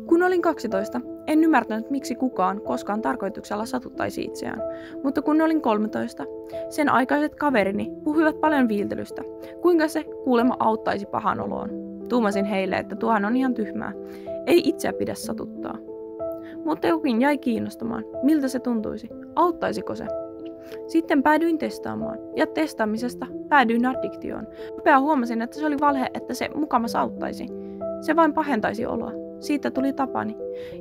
Kun olin 12, en ymmärtänyt miksi kukaan koskaan tarkoituksella satuttaisi itseään, mutta kun olin 13, sen aikaiset kaverini puhuivat paljon viiltelystä, kuinka se kuulemma auttaisi pahan oloon. Tuumasin heille, että tuohan on ihan tyhmää, ei itseä pidä satuttaa. Mutta jokin jäi kiinnostamaan, miltä se tuntuisi, auttaisiko se. Sitten päädyin testaamaan, ja testaamisesta päädyin addiktioon. Nopeasti huomasin, että se oli valhe, että se mukamas auttaisi. Se vain pahentaisi oloa. Siitä tuli tapani.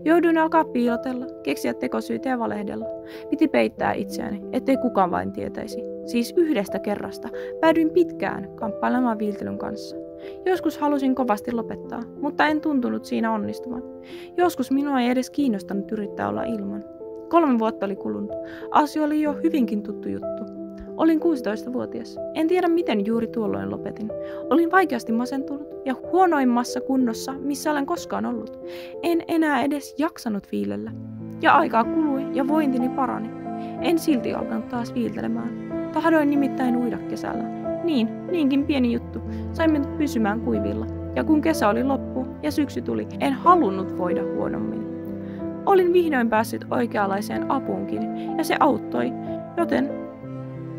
Jouduin alkaa piilotella, keksiä tekosyitä ja valehdella. Piti peittää itseäni, ettei kukaan vain tietäisi. Siis yhdestä kerrasta päädyin pitkään kamppailemaan viiltelyn kanssa. Joskus halusin kovasti lopettaa, mutta en tuntunut siinä onnistuvan. Joskus minua ei edes kiinnostanut yrittää olla ilman. 3 vuotta oli kulunut. Asia oli jo hyvinkin tuttu juttu. Olin 16-vuotias. En tiedä miten juuri tuolloin lopetin. Olin vaikeasti masentunut ja huonoimmassa kunnossa, missä olen koskaan ollut. En enää edes jaksanut viilellä. Ja aikaa kului ja vointini parani. En silti alkanut taas viiltelemään. Tahdoin nimittäin uida kesällä. Niinkin pieni juttu. Sain minut pysymään kuivilla. Ja kun kesä oli loppu ja syksy tuli, en halunnut voida huonommin. Olin vihdoin päässyt oikeanlaiseen apuunkin ja se auttoi, joten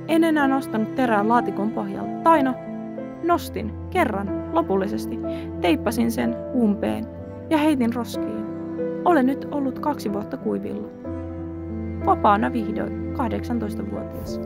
en enää nostanut terää laatikon pohjalta. Tai nostin kerran lopullisesti. Teippasin sen umpeen ja heitin roskiin. Olen nyt ollut 2 vuotta kuivilla. Vapaana vihdoin, 18-vuotias.